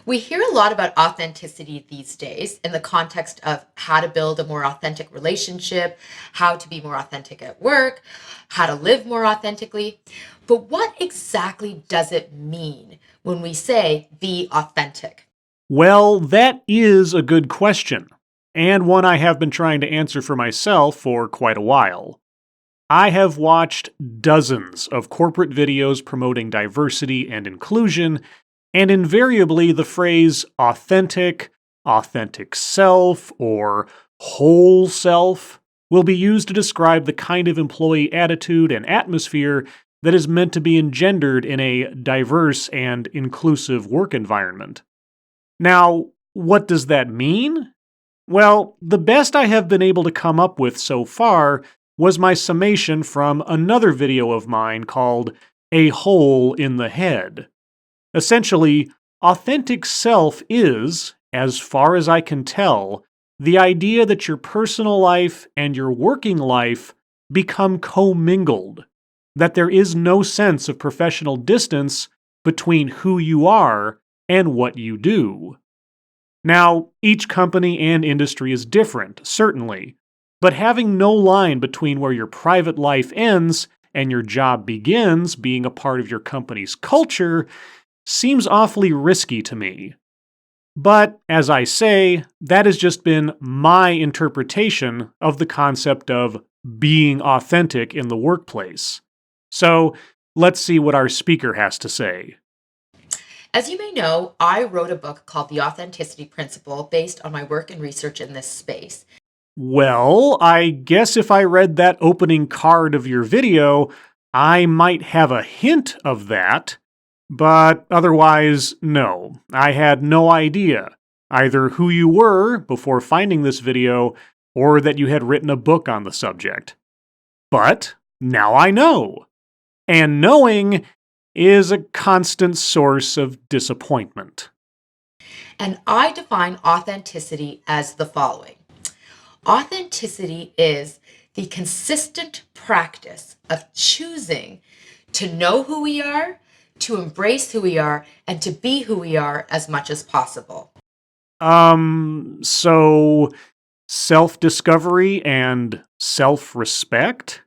We hear a lot about authenticity these days in the context of how to build a more authentic relationship, how to be more authentic at work, how to live more authentically. But what exactly does it mean when we say be authentic? Well, that is a good question, and one I have been trying to answer for myself for quite a while. I have watched dozens of corporate videos promoting diversity and inclusion, and invariably the phrase authentic, authentic self, or whole self will be used to describe the kind of employee attitude and atmosphere that is meant to be engendered in a diverse and inclusive work environment. Now, what does that mean? Well, the best I have been able to come up with so far was my summation from another video of mine called A Hole in the Head. Essentially, authentic self is, as far as I can tell, the idea that your personal life and your working life become commingled, that there is no sense of professional distance between who you are and what you do. Now, each company and industry is different, certainly, but having no line between where your private life ends and your job begins being a part of your company's culture seems awfully risky to me. But, as I say, that has just been my interpretation of the concept of being authentic in the workplace. So, let's see what our speaker has to say. As you may know, I wrote a book called The Authenticity Principle based on my work and research in this space. Well, I guess if I read that opening card of your video, I might have a hint of that, but otherwise, no. I had no idea either who you were before finding this video or that you had written a book on the subject. But now I know. And knowing is a constant source of disappointment. And I define authenticity as the following. Authenticity is the consistent practice of choosing to know who we are, to embrace who we are, and to be who we are as much as possible. So self-discovery and self-respect?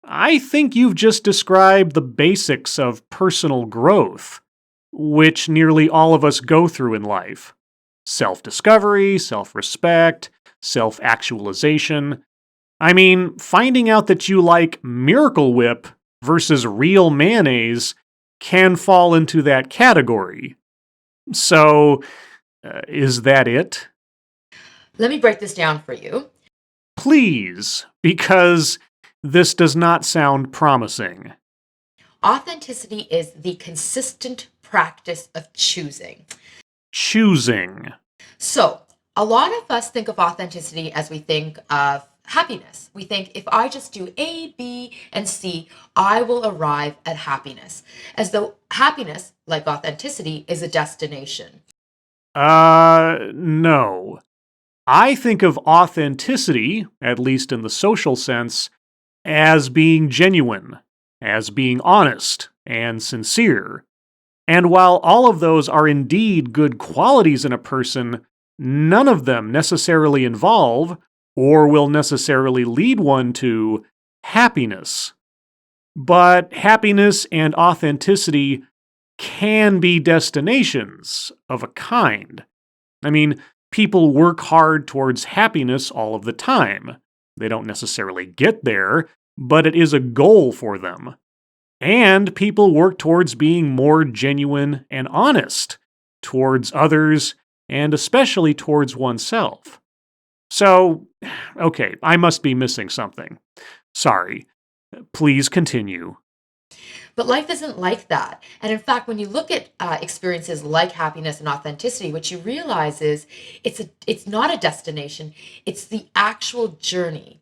I think you've just described the basics of personal growth, which nearly all of us go through in life. Self-discovery, self-respect, self-actualization. I mean, finding out that you like Miracle Whip versus real mayonnaise can fall into that category. So, is that it? Let me break this down for you. Please, because this does not sound promising. Authenticity is the consistent practice of choosing. Choosing. So, a lot of us think of authenticity as we think of happiness. We think if I just do A, B, and C, I will arrive at happiness. As though happiness, like authenticity, is a destination. No. I think of authenticity, at least in the social sense, as being genuine, as being honest and sincere. And while all of those are indeed good qualities in a person, none of them necessarily involve, or will necessarily lead one to, happiness. But happiness and authenticity can be destinations of a kind. I mean, people work hard towards happiness all of the time. They don't necessarily get there, but it is a goal for them. And people work towards being more genuine and honest towards others, and especially towards oneself. So, okay, I must be missing something. Sorry. Please continue. But life isn't like that. And in fact, when you look at experiences like happiness and authenticity, what you realize is it's not a destination, it's the actual journey.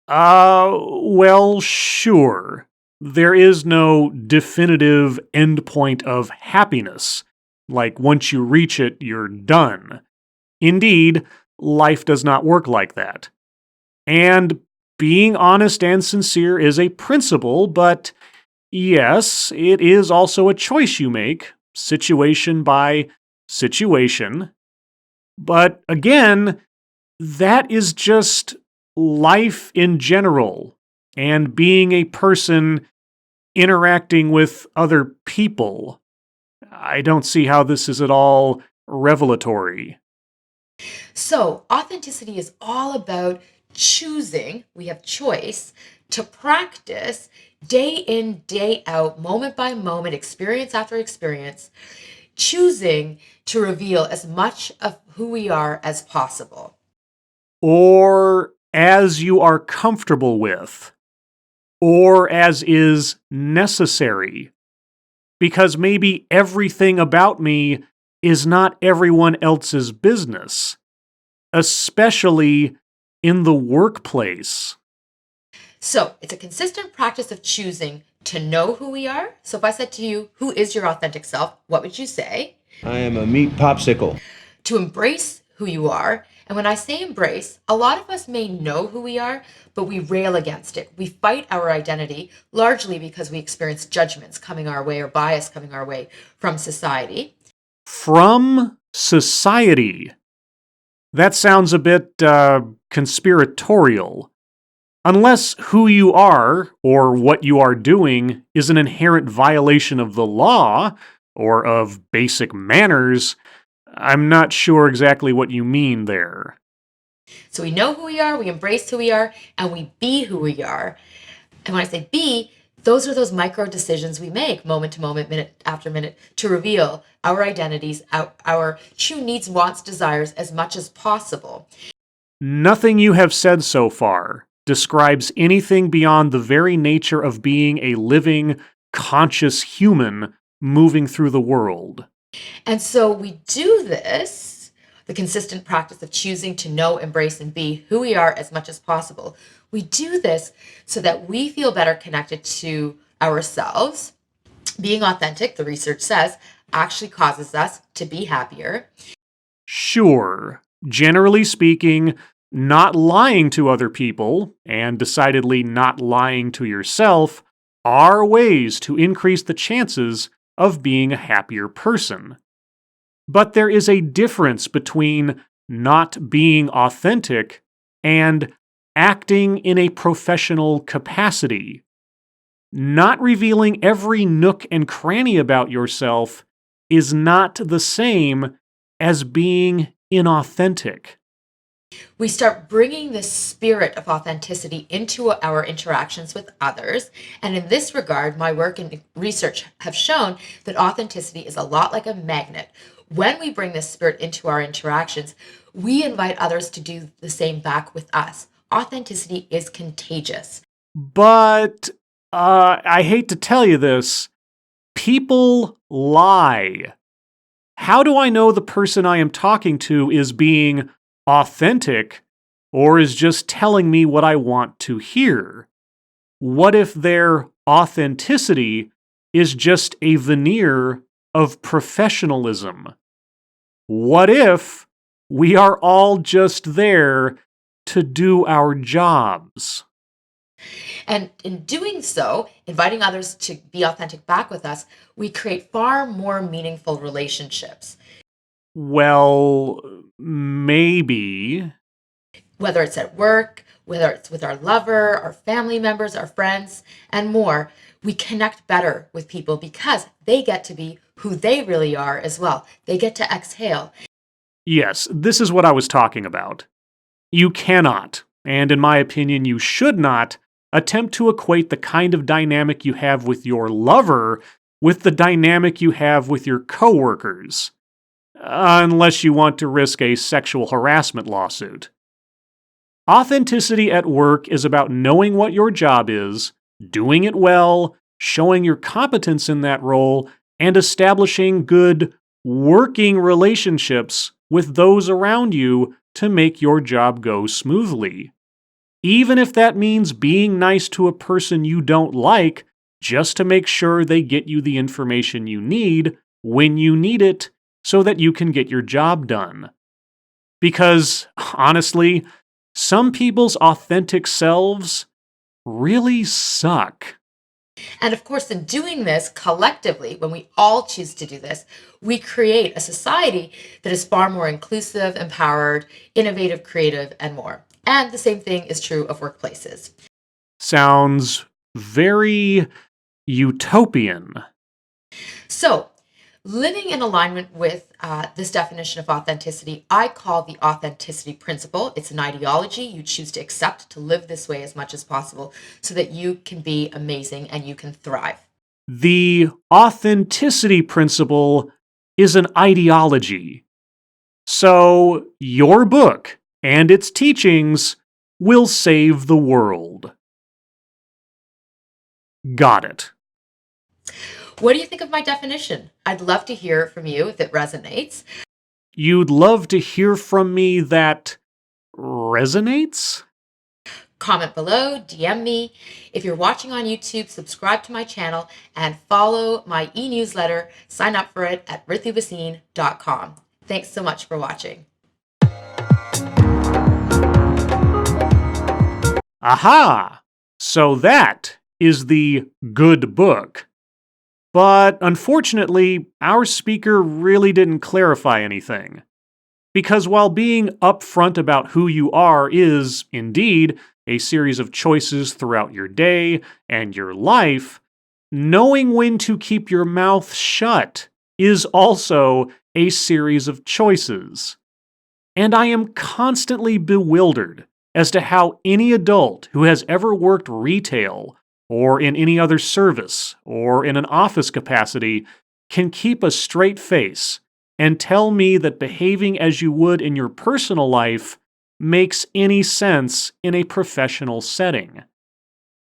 Well, sure. There is no definitive endpoint of happiness. Like, once you reach it, you're done. Indeed, life does not work like that. And being honest and sincere is a principle, but yes, it is also a choice you make, situation by situation. But again, that is just life in general and being a person interacting with other people. I don't see how this is at all revelatory. So, authenticity is all about choosing, we have choice, to practice day in, day out, moment by moment, experience after experience, choosing to reveal as much of who we are as possible. Or as you are comfortable with, or as is necessary. Because maybe everything about me is not everyone else's business, especially in the workplace. So, it's a consistent practice of choosing to know who we are. So, if I said to you, who is your authentic self? What would you say? I am a meat popsicle. To embrace who you are. And when I say embrace, a lot of us may know who we are, but we rail against it. We fight our identity largely because we experience judgments coming our way or bias coming our way from society. From society. That sounds a bit conspiratorial. Unless who you are or what you are doing is an inherent violation of the law or of basic manners, I'm not sure exactly what you mean there. So we know who we are, we embrace who we are, and we be who we are. And when I say be, those are those micro decisions we make moment to moment, minute after minute, to reveal our identities, our true needs, wants, desires as much as possible. Nothing you have said so far describes anything beyond the very nature of being a living, conscious human moving through the world. And so we do this, the consistent practice of choosing to know, embrace, and be who we are as much as possible. We do this so that we feel better connected to ourselves. Being authentic, the research says, actually causes us to be happier. Sure, generally speaking, not lying to other people, and decidedly not lying to yourself, are ways to increase the chances of being a happier person. But there is a difference between not being authentic and acting in a professional capacity. Not revealing every nook and cranny about yourself is not the same as being inauthentic. We start bringing the spirit of authenticity into our interactions with others. And in this regard, my work and research have shown that authenticity is a lot like a magnet. When we bring this spirit into our interactions, we invite others to do the same back with us. Authenticity is contagious. But, I hate to tell you this, people lie. How do I know the person I am talking to is being authentic or is just telling me what I want to hear? What if their authenticity is just a veneer of professionalism? What if we are all just there to do our jobs? And in doing so, inviting others to be authentic back with us, we create far more meaningful relationships. Well, maybe. Whether it's at work, whether it's with our lover, our family members, our friends, and more, we connect better with people because they get to be who they really are as well. They get to exhale. Yes, this is what I was talking about. You cannot, and in my opinion, you should not, attempt to equate the kind of dynamic you have with your lover with the dynamic you have with your coworkers. Unless you want to risk a sexual harassment lawsuit. Authenticity at work is about knowing what your job is, doing it well, showing your competence in that role, and establishing good working relationships with those around you to make your job go smoothly. Even if that means being nice to a person you don't like just to make sure they get you the information you need when you need it so that you can get your job done. Because, honestly, some people's authentic selves really suck. And of course, in doing this collectively, when we all choose to do this, we create a society that is far more inclusive, empowered, innovative, creative, and more. And the same thing is true of workplaces. Sounds very utopian. So, living in alignment with this definition of authenticity, I call the authenticity principle. It's an ideology you choose to accept to live this way as much as possible so that you can be amazing and you can thrive. The authenticity principle is an ideology. So, your book and its teachings will save the world. Got it. What do you think of my definition? I'd love to hear from you if it resonates. You'd love to hear from me that resonates? Comment below, DM me. If you're watching on YouTube, subscribe to my channel and follow my e-newsletter. Sign up for it at rithubasine.com. Thanks so much for watching. Aha! So that is the good book. But unfortunately, our speaker really didn't clarify anything. Because while being upfront about who you are is, indeed, a series of choices throughout your day and your life, knowing when to keep your mouth shut is also a series of choices. And I am constantly bewildered as to how any adult who has ever worked retail or in any other service or in an office capacity can keep a straight face and tell me that behaving as you would in your personal life makes any sense in a professional setting.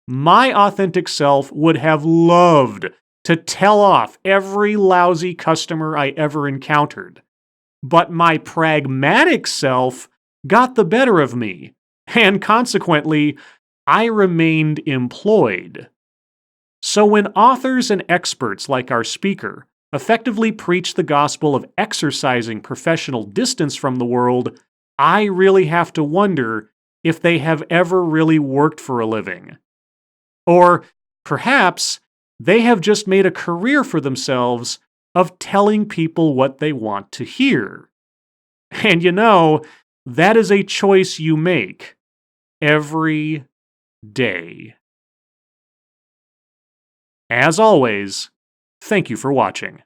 My authentic self would have loved to tell off every lousy customer I ever encountered. But my pragmatic self got the better of me, and consequently, I remained employed. So when authors and experts like our speaker effectively preach the gospel of exercising professional distance from the world, I really have to wonder if they have ever really worked for a living. Or perhaps they have just made a career for themselves of telling people what they want to hear. And you know, that is a choice you make every day. As always, thank you for watching.